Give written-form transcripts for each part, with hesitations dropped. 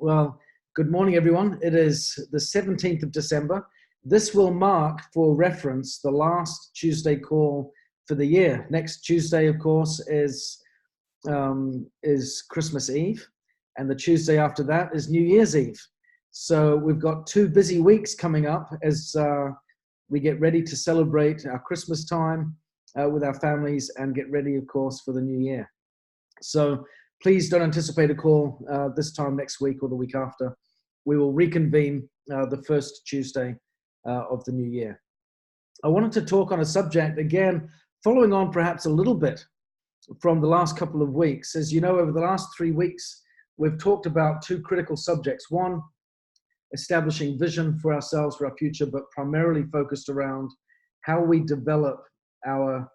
Well, good morning, everyone. It is the 17th of December. This will mark, for reference, the last Tuesday call for the year. Next Tuesday, of course, is Christmas Eve, and the Tuesday after that is New Year's Eve. So we've got 2 busy weeks coming up as we get ready to celebrate our Christmas time with our families and get ready, of course, for the new year. So please don't anticipate a call this time next week or the week after. We will reconvene the first Tuesday of the new year. I wanted to talk on a subject, again, following on perhaps a little bit from the last couple of weeks. As you know, over the last 3 weeks, we've talked about 2 critical subjects. One, establishing vision for ourselves, for our future, but primarily focused around how we develop our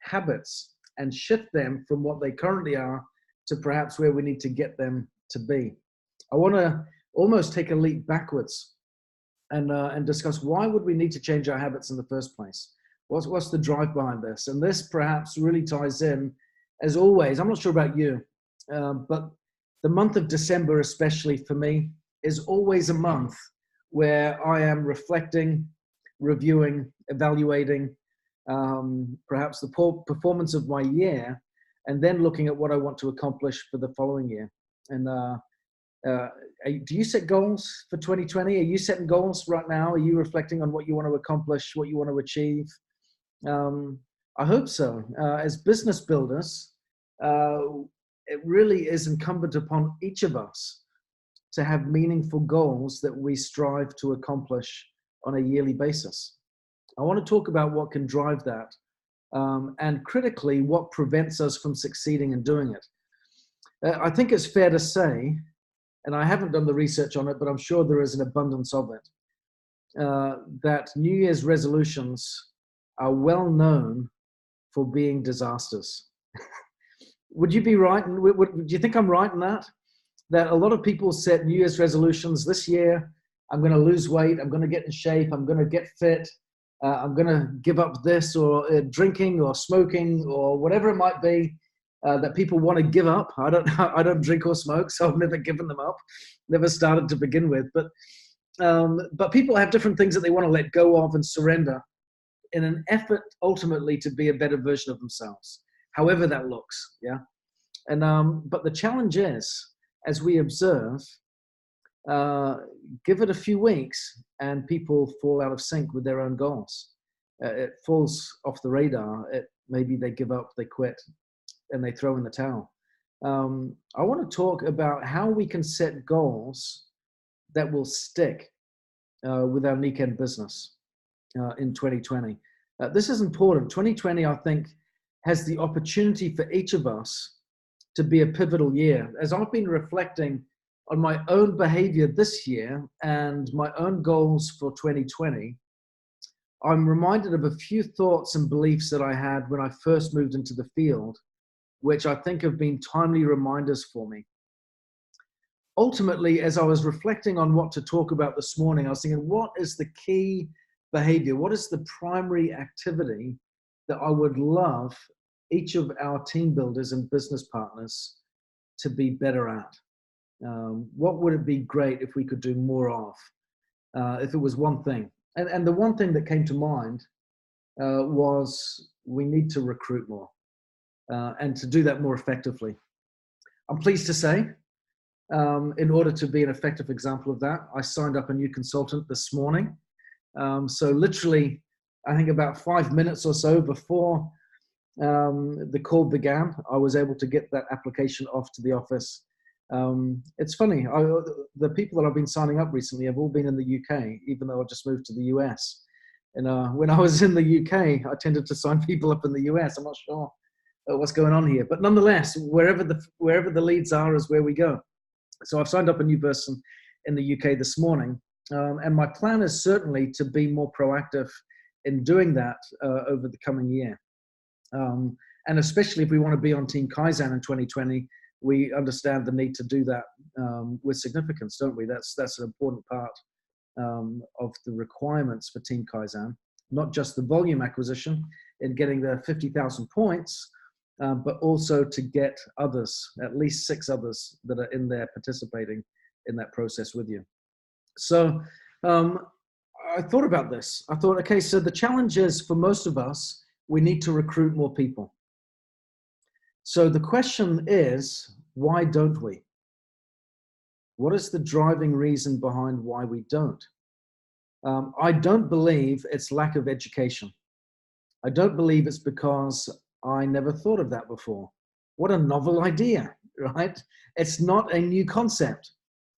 habits and shift them from what they currently are to perhaps where we need to get them to be. I want to almost take a leap backwards and discuss why would we need to change our habits in the first place? What's the drive behind this? And this perhaps really ties in, as always, I'm not sure about you, but the month of December, especially for me, is always a month where I am reflecting, reviewing, evaluating perhaps the performance of my year, and then looking at what I want to accomplish for the following year. And do you set goals for 2020? Are you setting goals right now? Are you reflecting on what you want to accomplish, what you want to achieve? I hope so. As business builders, it really is incumbent upon each of us to have meaningful goals that we strive to accomplish on a yearly basis. I want to talk about what can drive that. And critically, what prevents us from succeeding in doing it. I think it's fair to say, and I haven't done the research on it, but I'm sure there is an abundance of it, that New Year's resolutions are well known for being disasters. Would you be right? Do you think I'm right in that? That a lot of people set New Year's resolutions this year. I'm going to lose weight. I'm going to get in shape. I'm going to get fit. I'm going to give up this or drinking or smoking or whatever it might be that people want to give up. I don't drink or smoke, so I've never given them up, never started to begin with. But people have different things that they want to let go of and surrender in an effort ultimately to be a better version of themselves, however that looks. Yeah. And but the challenge is, as we observe, give it a few weeks and people fall out of sync with their own goals. It falls off the radar. Maybe they give up, they quit, and they throw in the towel. I want to talk about how we can set goals that will stick with our Niken business in 2020. This is important. 2020, I think, has the opportunity for each of us to be a pivotal year. As I've been reflecting on my own behavior this year and my own goals for 2020, I'm reminded of a few thoughts and beliefs that I had when I first moved into the field, which I think have been timely reminders for me. Ultimately, as I was reflecting on what to talk about this morning, I was thinking, what is the key behavior? What is the primary activity that I would love each of our team builders and business partners to be better at? What would it be great if we could do more of, if it was one thing? And the one thing that came to mind was we need to recruit more and to do that more effectively. I'm pleased to say, in order to be an effective example of that, I signed up a new consultant this morning. So literally, I think about 5 minutes or so before the call began, I was able to get that application off to the office. It's funny, the people that I've been signing up recently have all been in the UK, even though I just moved to the US. And when I was in the UK, I tended to sign people up in the US. I'm not sure what's going on here, but nonetheless, wherever the leads are is where we go. So I've signed up a new person in the UK this morning, and my plan is certainly to be more proactive in doing that over the coming year. And especially if we want to be on Team Kaizen in 2020, we understand the need to do that with significance, don't we? That's an important part of the requirements for Team Kaizen, not just the volume acquisition in getting the 50,000 points, but also to get others, at least 6 others that are in there participating in that process with you. So I thought about this. I thought, okay, so the challenge is for most of us, we need to recruit more people. So the question is, why don't we? What is the driving reason behind why we don't? I don't believe it's lack of education. I don't believe it's because I never thought of that before. What a novel idea, right? It's not a new concept.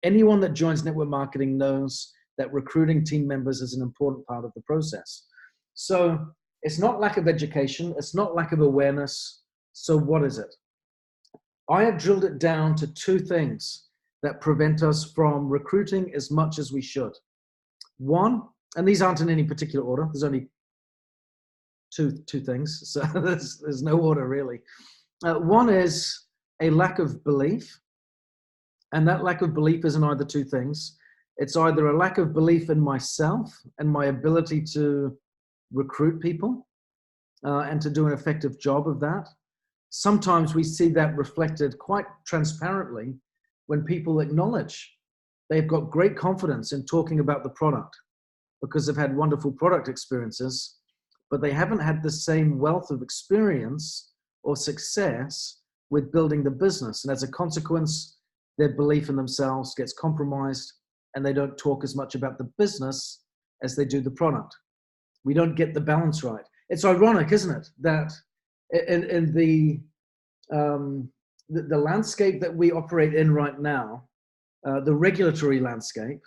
Anyone that joins network marketing knows that recruiting team members is an important part of the process. So it's not lack of education. It's not lack of awareness. So what is it? I have drilled it down to 2 things that prevent us from recruiting as much as we should. One, and these aren't in any particular order. There's only two things. So there's no order really. One is a lack of belief. And that lack of belief is in either 2 things. It's either a lack of belief in myself and my ability to recruit people and to do an effective job of that. Sometimes we see that reflected quite transparently when people acknowledge they've got great confidence in talking about the product because they've had wonderful product experiences, but they haven't had the same wealth of experience or success with building the business. And as a consequence, their belief in themselves gets compromised and they don't talk as much about the business as they do the product. We don't get the balance right. It's ironic, isn't it, that in the landscape that we operate in right now, the regulatory landscape,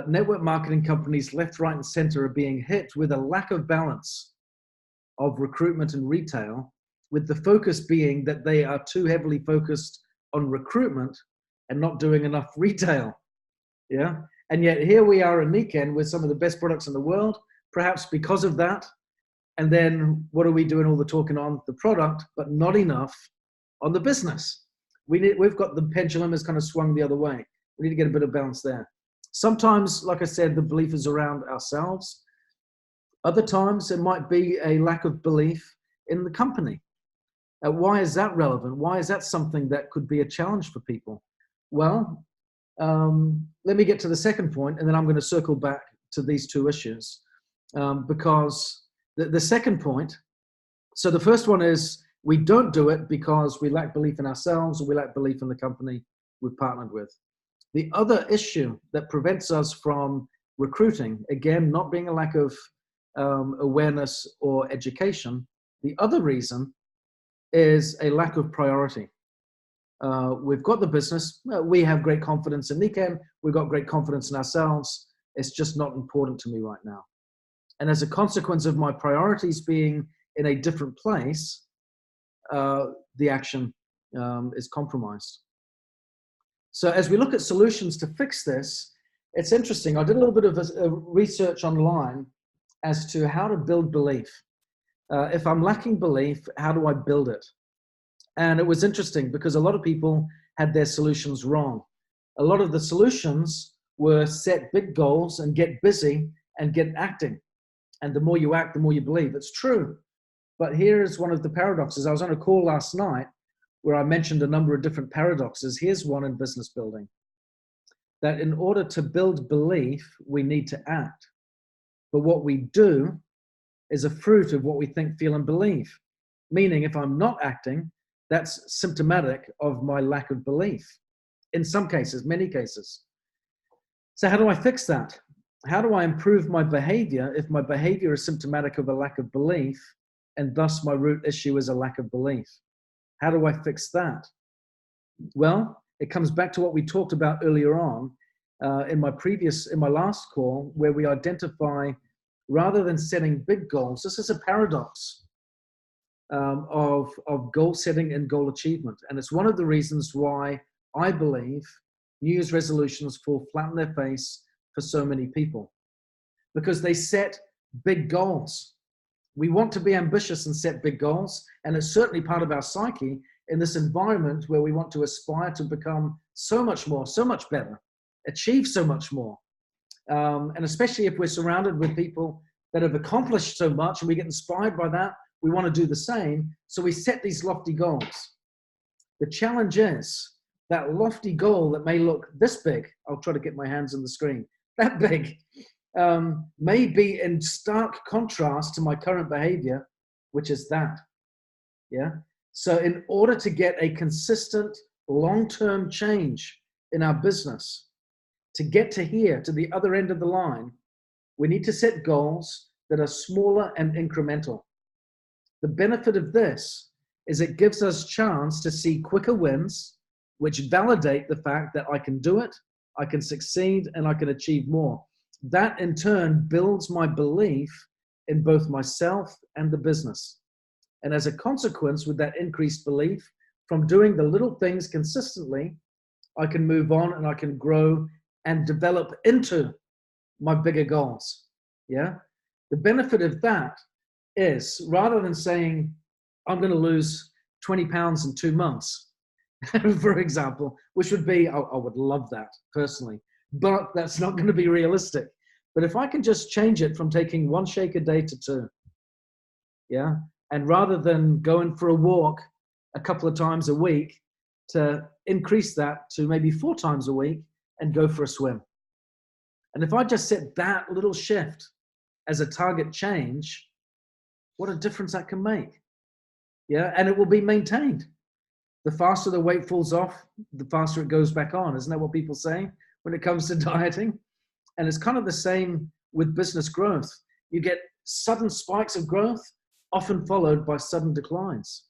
network marketing companies left, right, and center are being hit with a lack of balance of recruitment and retail, with the focus being that they are too heavily focused on recruitment and not doing enough retail. Yeah. And yet here we are in Niken with some of the best products in the world, perhaps because of that. And then what are we doing? All the talking on the product, but not enough on the business. We've got the pendulum has kind of swung the other way. We need to get a bit of balance there. Sometimes, like I said, the belief is around ourselves. Other times it might be a lack of belief in the company. Why is that relevant? Why is that something that could be a challenge for people? Well, let me get to the second point, and then I'm going to circle back to these 2 issues. Because the second point, so the first one is we don't do it because we lack belief in ourselves or we lack belief in the company we've partnered with. The other issue that prevents us from recruiting, again, not being a lack of awareness or education, the other reason is a lack of priority. We've got the business. We have great confidence in Niken. We've got great confidence in ourselves. It's just not important to me right now. And as a consequence of my priorities being in a different place, the action is compromised. So as we look at solutions to fix this, it's interesting. I did a little bit of research online as to how to build belief. If I'm lacking belief, how do I build it? And it was interesting because a lot of people had their solutions wrong. A lot of the solutions were set big goals and get busy and get acting. And the more you act, the more you believe. It's true. But here's one of the paradoxes. I was on a call last night where I mentioned a number of different paradoxes. Here's one in business building. That in order to build belief, we need to act. But what we do is a fruit of what we think, feel, and believe. Meaning, if I'm not acting, that's symptomatic of my lack of belief. In some cases, many cases. So how do I fix that? How do I improve my behavior if my behavior is symptomatic of a lack of belief, and thus my root issue is a lack of belief? How do I fix that? Well, it comes back to what we talked about earlier on in my last call, where we identify, rather than setting big goals, this is a paradox of goal setting and goal achievement. And it's one of the reasons why I believe New Year's resolutions fall flat on their face for so many people, because they set big goals. We want to be ambitious and set big goals, and it's certainly part of our psyche in this environment where we want to aspire to become so much more, so much better, achieve so much more. And especially if we're surrounded with people that have accomplished so much and we get inspired by that, we want to do the same. So we set these lofty goals. The challenge is that lofty goal that may look this big, I'll try to get my hands on the screen, that big, may be in stark contrast to my current behavior, which is that. Yeah. So in order to get a consistent long-term change in our business, to get to here, to the other end of the line, we need to set goals that are smaller and incremental. The benefit of this is it gives us chance to see quicker wins, which validate the fact that I can do it, I can succeed, and I can achieve more. That in turn builds my belief in both myself and the business. And as a consequence, with that increased belief, from doing the little things consistently, I can move on and I can grow and develop into my bigger goals. Yeah. The benefit of that is, rather than saying, I'm going to lose 20 pounds in 2 months, for example, which would be, I would love that personally, but that's not going to be realistic. But if I can just change it from taking 1 shake a day to 2, yeah, and rather than going for a walk a couple of times a week, to increase that to maybe 4 times a week and go for a swim. And if I just set that little shift as a target change, what a difference that can make. Yeah, and it will be maintained. The faster the weight falls off, the faster it goes back on. Isn't that what people say when it comes to dieting? And it's kind of the same with business growth. You get sudden spikes of growth, often followed by sudden declines.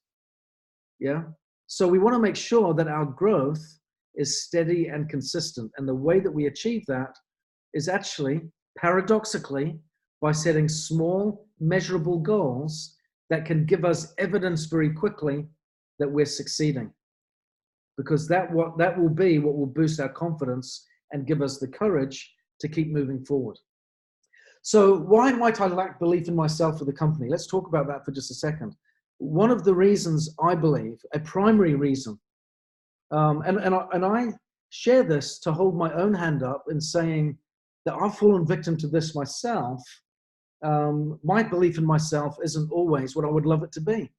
Yeah. So we want to make sure that our growth is steady and consistent. And the way that we achieve that is actually, paradoxically, by setting small, measurable goals that can give us evidence very quickly that we're succeeding. Because that will be what will boost our confidence and give us the courage to keep moving forward. So why might I lack belief in myself or the company? Let's talk about that for just a second. One of the reasons, I believe, a primary reason, and I share this to hold my own hand up in saying that I've fallen victim to this myself. My belief in myself isn't always what I would love it to be.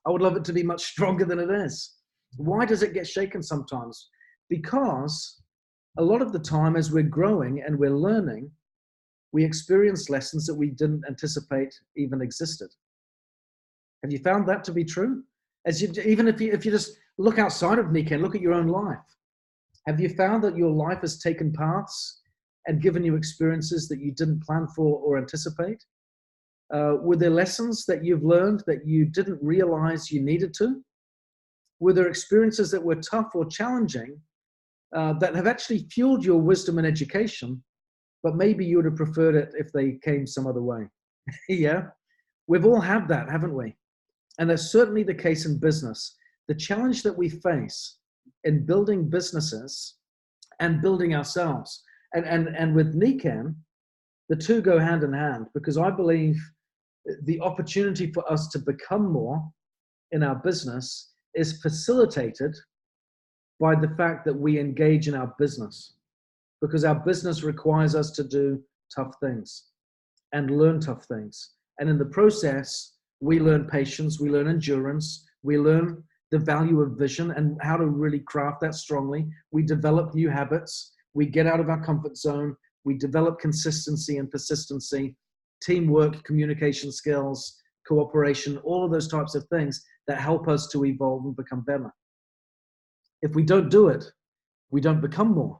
I would love it to be much stronger than it is. Why does it get shaken sometimes? Because a lot of the time, as we're growing and we're learning, we experience lessons that we didn't anticipate even existed. Have you found that to be true? Even if you just look outside of Nikkei, look at your own life. Have you found that your life has taken paths and given you experiences that you didn't plan for or anticipate? Were there lessons that you've learned that you didn't realize you needed to? Were there experiences that were tough or challenging that have actually fueled your wisdom and education, but maybe you would have preferred it if they came some other way? Yeah, we've all had that, haven't we? And that's certainly the case in business. The challenge that we face in building businesses and building ourselves, and with Nikken, the two go hand in hand, because I believe the opportunity for us to become more in our business is facilitated by the fact that we engage in our business, because our business requires us to do tough things and learn tough things. And in the process, we learn patience, we learn endurance, we learn the value of vision and how to really craft that strongly. We develop new habits, we get out of our comfort zone, we develop consistency and persistency, teamwork, communication skills, cooperation, all of those types of things that help us to evolve and become better. If we don't do it, we don't become more.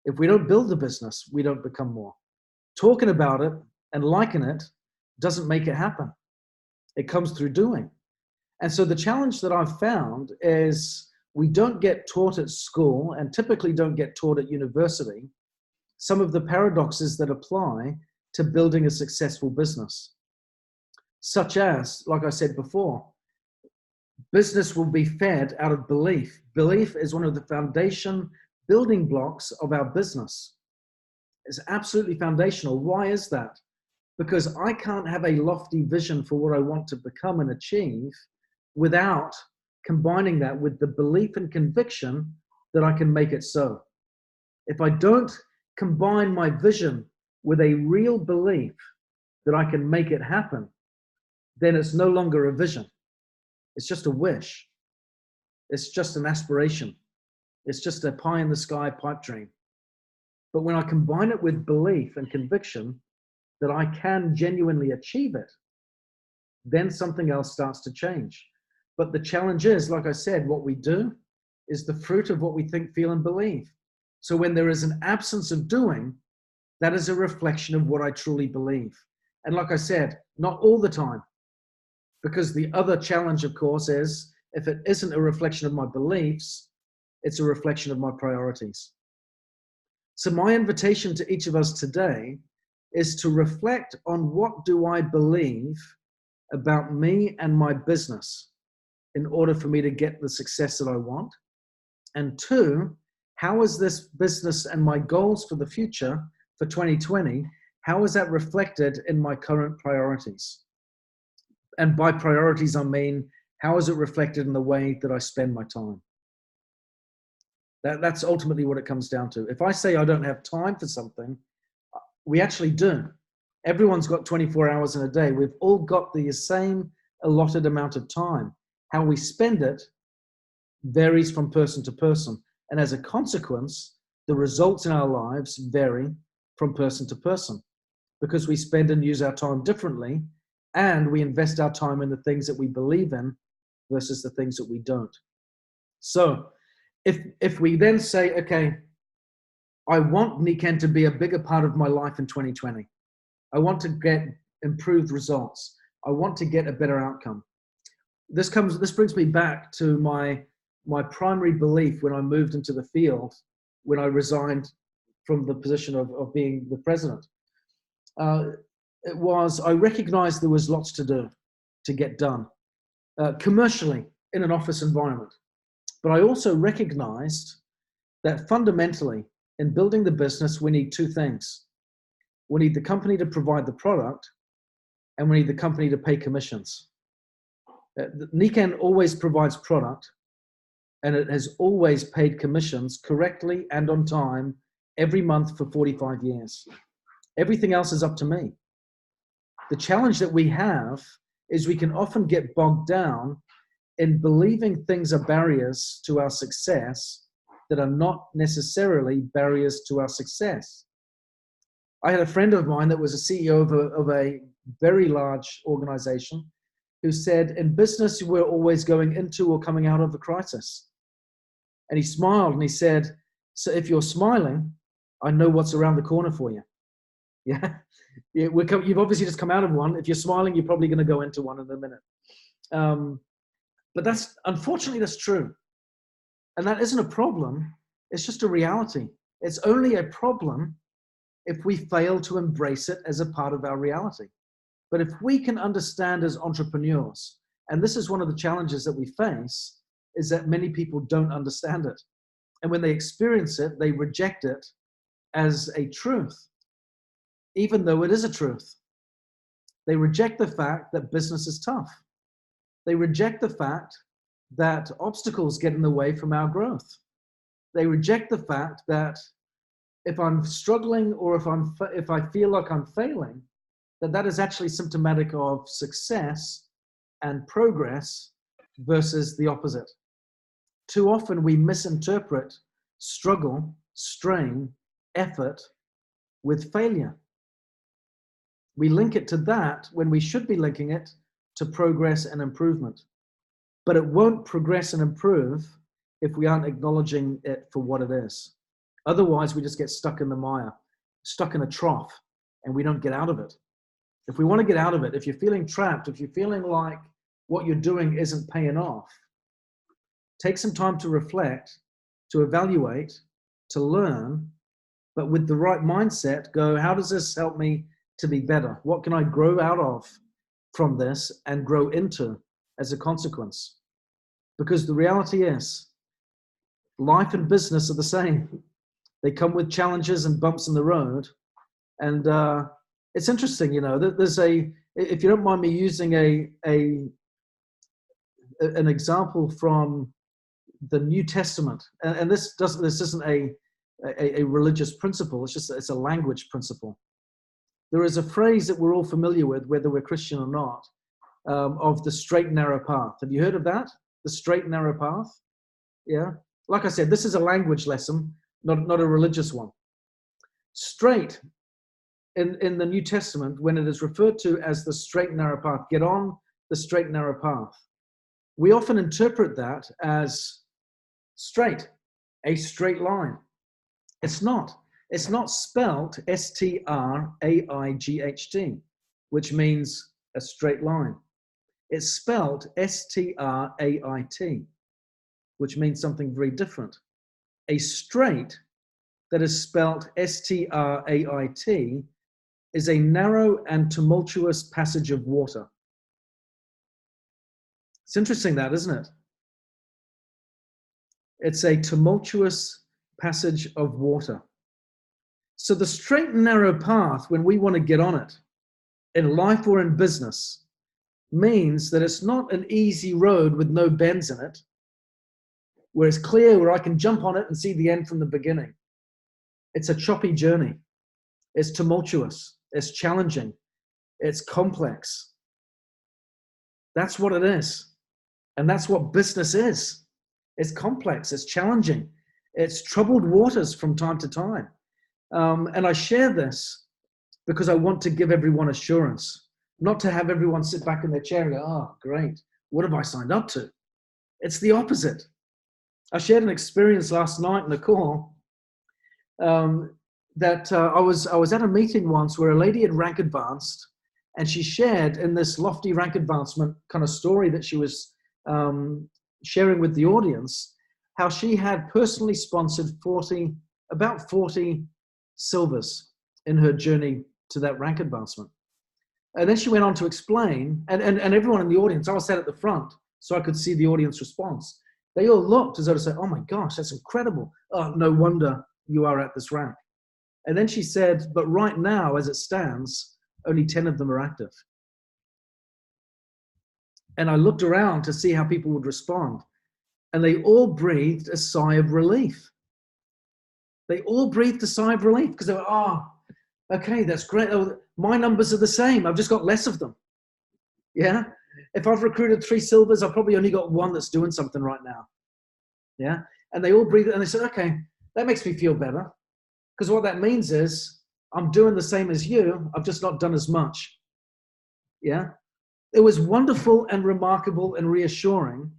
If we don't build a business, we don't become more. Talking about it and liking it doesn't make it happen. It comes through doing. And so the challenge that I've found is we don't get taught at school, and typically don't get taught at university, some of the paradoxes that apply to building a successful business. Such as, like I said before, business will be fed out of belief. Belief is one of the foundation building blocks of our business. It's absolutely foundational. Why is that? Because I can't have a lofty vision for what I want to become and achieve without combining that with the belief and conviction that I can make it so. If I don't combine my vision with a real belief that I can make it happen, then it's no longer a vision. It's just a wish. It's just an aspiration. It's just a pie in the sky pipe dream. But when I combine it with belief and conviction that I can genuinely achieve it, then something else starts to change. But the challenge is, like I said, what we do is the fruit of what we think, feel, and believe. So when there is an absence of doing, that is a reflection of what I truly believe. And like I said, not all the time. Because the other challenge, of course, is if it isn't a reflection of my beliefs, it's a reflection of my priorities. So my invitation to each of us today is to reflect on what do I believe about me and my business in order for me to get the success that I want. And two, how is this business and my goals for the future for 2020, how is that reflected in my current priorities? And by priorities, I mean, how is it reflected in the way that I spend my time? That's ultimately what it comes down to. If I say I don't have time for something, we actually do. Everyone's got 24 hours in a day. We've all got the same allotted amount of time. How we spend it varies from person to person. And as a consequence, the results in our lives vary from person to person because we spend and use our time differently, and we invest our time in the things that we believe in versus the things that we don't. So if we then say, okay, I want Niken to be a bigger part of my life in 2020. I want to get improved results. I want to get a better outcome. This brings me back to my primary belief when I moved into the field, when I resigned from the position of being the president. I recognized there was lots to do, to get done, commercially in an office environment. But I also recognized that fundamentally in building the business, we need two things. We need the company to provide the product, and we need the company to pay commissions. Niken always provides product, and it has always paid commissions correctly and on time every month for 45 years. Everything else is up to me. The challenge that we have is we can often get bogged down in believing things are barriers to our success that are not necessarily barriers to our success. I had a friend of mine that was a CEO of a very large organization who said, in business, we're always going into or coming out of a crisis. And he smiled and he said, so if you're smiling, I know what's around the corner for you. Yeah, you've obviously just come out of one. If you're smiling, you're probably going to go into one in a minute. But unfortunately, that's true. And that isn't a problem. It's just a reality. It's only a problem if we fail to embrace it as a part of our reality. But if we can understand as entrepreneurs, and this is one of the challenges that we face, is that many people don't understand it. And when they experience it, they reject it as a truth, even though it is a truth. They reject the fact that business is tough. They reject the fact that obstacles get in the way from our growth. They reject the fact that if I'm struggling or if I feel like I'm failing, that is actually symptomatic of success and progress versus the opposite. Too often we misinterpret struggle, strain, effort with failure. We link it to that when we should be linking it to progress and improvement. But it won't progress and improve if we aren't acknowledging it for what it is. Otherwise, we just get stuck in the mire, stuck in a trough, and we don't get out of it. If we want to get out of it, if you're feeling trapped, if you're feeling like what you're doing isn't paying off, take some time to reflect, to evaluate, to learn, but with the right mindset, go, how does this help me to be better? What can I grow out of from this and grow into as a consequence? Because the reality is, life and business are the same. They come with challenges and bumps in the road. And it's interesting, there's if you don't mind me using an example from the New Testament, and this isn't a religious principle, it's a language principle. There is a phrase that we're all familiar with, whether we're Christian or not, of the straight and narrow path. Have you heard of that? The straight and narrow path? Yeah. Like I said, this is a language lesson, not a religious one. Straight in the New Testament, when it is referred to as the straight and narrow path, get on the straight and narrow path. We often interpret that as straight, a straight line. It's not. It's not spelt S-T-R-A-I-G-H-T, which means a straight line. It's spelt S-T-R-A-I-T, which means something very different. A straight that is spelt S-T-R-A-I-T is a narrow and tumultuous passage of water. It's interesting that, isn't it? It's a tumultuous passage of water. So the straight and narrow path, when we want to get on it, in life or in business, means that it's not an easy road with no bends in it, where it's clear, where I can jump on it and see the end from the beginning. It's a choppy journey. It's tumultuous. It's challenging. It's complex. That's what it is. And that's what business is. It's complex. It's challenging. It's troubled waters from time to time. And I share this because I want to give everyone assurance, not to have everyone sit back in their chair and go, oh, great. What have I signed up to? It's the opposite. I shared an experience last night in the call that I was at a meeting once where a lady had rank advanced, and she shared in this lofty rank advancement kind of story that she was sharing with the audience, how she had personally sponsored about 40 silvers in her journey to that rank advancement. And then she went on to explain, and everyone in the audience, I was sat at the front so I could see the audience response. They all looked as though to say, oh my gosh, that's incredible. Oh, no wonder you are at this rank. And then she said, but right now, as it stands, only 10 of them are active. And I looked around to see how people would respond. And they all breathed a sigh of relief. They all breathed a sigh of relief because they were, oh, okay, that's great. Oh, my numbers are the same. I've just got less of them. Yeah. If I've recruited 3 silvers, I've probably only got 1 that's doing something right now. Yeah. And they all breathed and they said, okay, that makes me feel better. Because what that means is I'm doing the same as you. I've just not done as much. Yeah. It was wonderful and remarkable and reassuring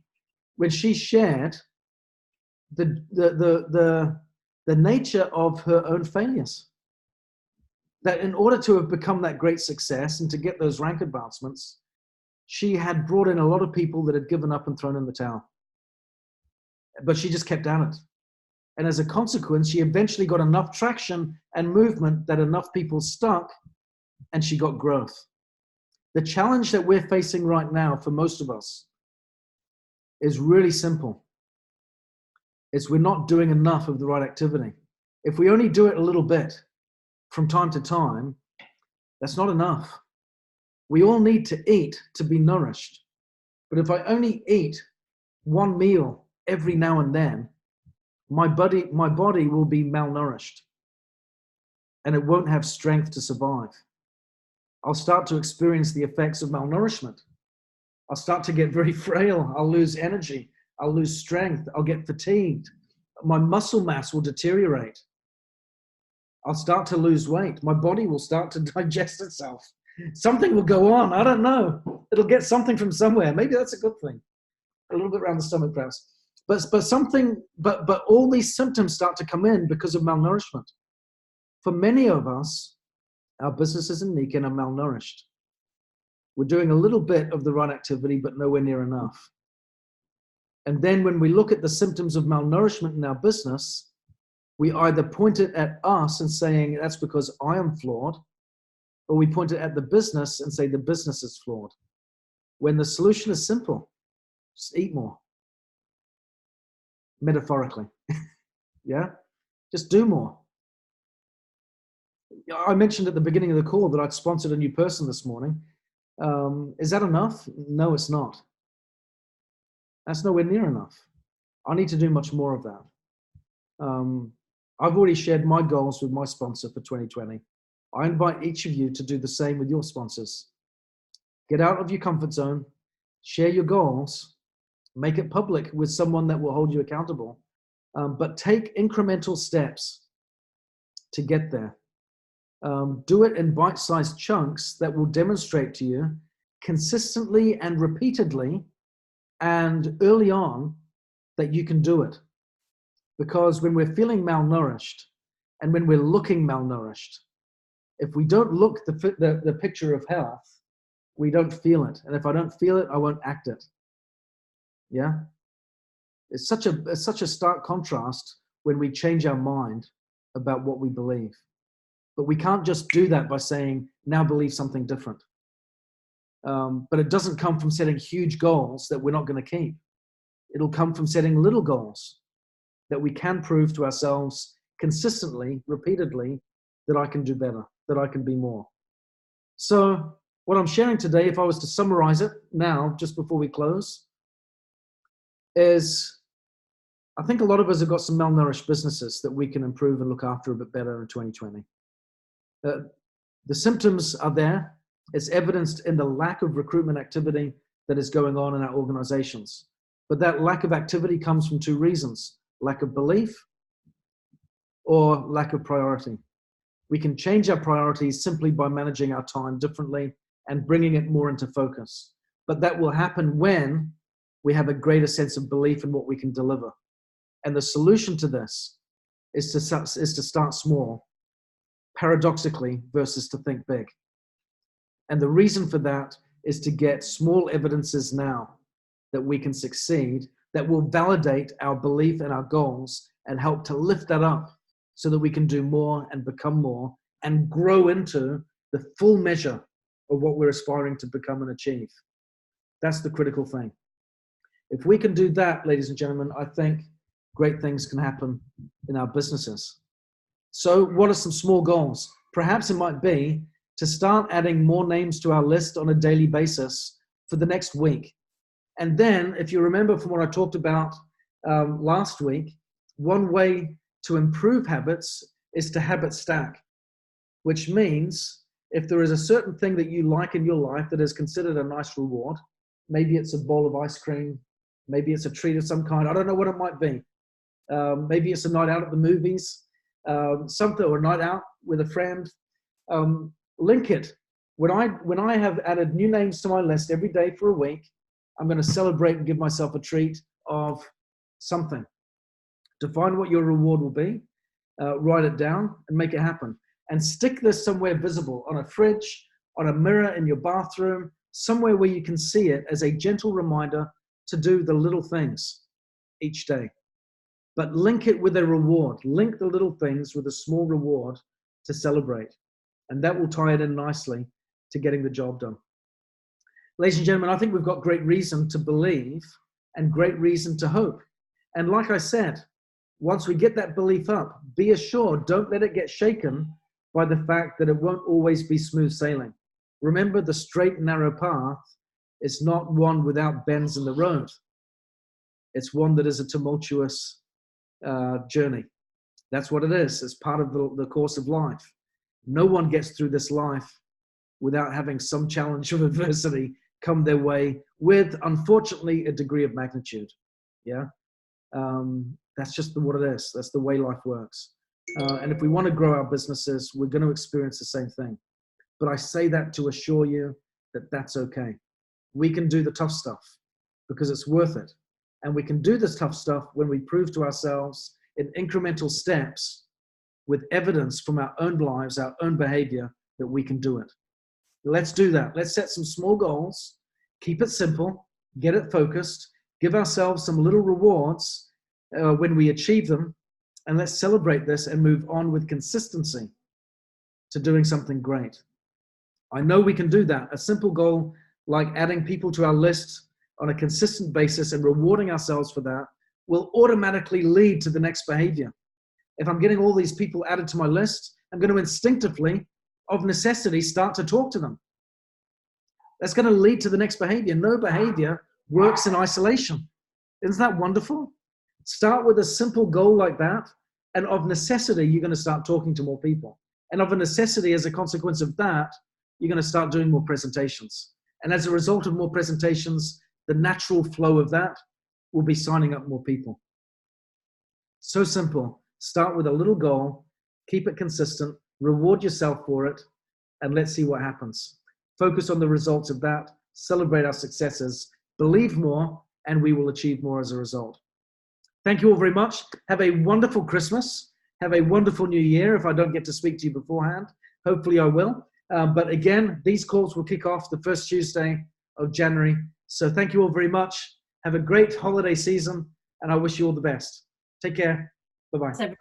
when she shared the nature of her own failures. That in order to have become that great success and to get those rank advancements, she had brought in a lot of people that had given up and thrown in the towel. But she just kept at it. And as a consequence, she eventually got enough traction and movement that enough people stuck, and she got growth. The challenge that we're facing right now for most of us is really simple. It's we're not doing enough of the right activity. If we only do it a little bit from time to time, that's not enough. We all need to eat to be nourished. But if I only eat 1 meal every now and then, my body will be malnourished and it won't have strength to survive. I'll start to experience the effects of malnourishment. I'll start to get very frail. I'll lose energy. I'll lose strength. I'll get fatigued. My muscle mass will deteriorate. I'll start to lose weight. My body will start to digest itself. Something will go on. I don't know. It'll get something from somewhere. Maybe that's a good thing. A little bit around the stomach, perhaps. But all these symptoms start to come in because of malnourishment. For many of us, our businesses in Nikan are malnourished. We're doing a little bit of the right activity, but nowhere near enough. And then when we look at the symptoms of malnourishment in our business, we either point it at us and saying that's because I am flawed, or we point it at the business and say the business is flawed. When the solution is simple, just eat more. Metaphorically. Yeah? Just do more. I mentioned at the beginning of the call that I'd sponsored a new person this morning. Is that enough? No, it's not. That's nowhere near enough. I need to do much more of that. I've already shared my goals with my sponsor for 2020. I invite each of you to do the same with your sponsors. Get out of your comfort zone, share your goals, make it public with someone that will hold you accountable, but take incremental steps to get there. Do it in bite-sized chunks that will demonstrate to you consistently and repeatedly and early on that you can do it. Because when we're feeling malnourished and when we're looking malnourished, if we don't look the picture of health, we don't feel it. And if I don't feel it, I won't act it. Yeah? It's such a stark contrast when we change our mind about what we believe. But we can't just do that by saying, now believe something different. But it doesn't come from setting huge goals that we're not going to keep. It'll come from setting little goals that we can prove to ourselves consistently, repeatedly, that I can do better, that I can be more. So what I'm sharing today, if I was to summarize it now, just before we close, is I think a lot of us have got some malnourished businesses that we can improve and look after a bit better in 2020. The symptoms are there. It's evidenced in the lack of recruitment activity that is going on in our organizations. But that lack of activity comes from two reasons: lack of belief or lack of priority. We can change our priorities simply by managing our time differently and bringing it more into focus. But that will happen when we have a greater sense of belief in what we can deliver. And the solution to this is to start small, paradoxically, versus to think big. And the reason for that is to get small evidences now that we can succeed, that will validate our belief and our goals and help to lift that up so that we can do more and become more and grow into the full measure of what we're aspiring to become and achieve. That's the critical thing. If we can do that, ladies and gentlemen, I think great things can happen in our businesses. So what are some small goals? Perhaps it might be to start adding more names to our list on a daily basis for the next week. And then, if you remember from what I talked about last week, one way to improve habits is to habit stack, which means if there is a certain thing that you like in your life that is considered a nice reward, maybe it's a bowl of ice cream, maybe it's a treat of some kind, I don't know what it might be. Maybe it's a night out at the movies, something, or a night out with a friend. Link it. When I have added new names to my list every day for a week, I'm going to celebrate and give myself a treat of something. Define what your reward will be, write it down, and make it happen. And stick this somewhere visible, on a fridge, on a mirror in your bathroom, somewhere where you can see it as a gentle reminder to do the little things each day. But link it with a reward. Link the little things with a small reward to celebrate. And that will tie it in nicely to getting the job done. Ladies and gentlemen, I think we've got great reason to believe and great reason to hope. And like I said, once we get that belief up, be assured, don't let it get shaken by the fact that it won't always be smooth sailing. Remember, the straight and narrow path is not one without bends in the road. It's one that is a tumultuous journey. That's what it is. It's part of the course of life. No one gets through this life without having some challenge of adversity come their way with, unfortunately, a degree of magnitude. Yeah, that's just what it is. That's the way life works. And if we want to grow our businesses, we're going to experience the same thing. But I say that to assure you that that's okay. We can do the tough stuff because it's worth it. And we can do this tough stuff when we prove to ourselves in incremental steps with evidence from our own lives, our own behavior, that we can do it. Let's do that. Let's set some small goals, keep it simple, get it focused, give ourselves some little rewards when we achieve them, and let's celebrate this and move on with consistency to doing something great. I know we can do that. A simple goal like adding people to our list on a consistent basis and rewarding ourselves for that will automatically lead to the next behavior. If I'm getting all these people added to my list, I'm going to instinctively, of necessity, start to talk to them. That's going to lead to the next behavior. No behavior works in isolation. Isn't that wonderful? Start with a simple goal like that, and of necessity, you're going to start talking to more people. And of a necessity, as a consequence of that, you're going to start doing more presentations. And as a result of more presentations, the natural flow of that will be signing up more people. So simple. Start with a little goal, keep it consistent, reward yourself for it, and let's see what happens. Focus on the results of that, celebrate our successes, believe more, and we will achieve more as a result. Thank you all very much. Have a wonderful Christmas. Have a wonderful New Year. If I don't get to speak to you beforehand, hopefully I will. But again, these calls will kick off the first Tuesday of January. So thank you all very much. Have a great holiday season, and I wish you all the best. Take care. Bye-bye.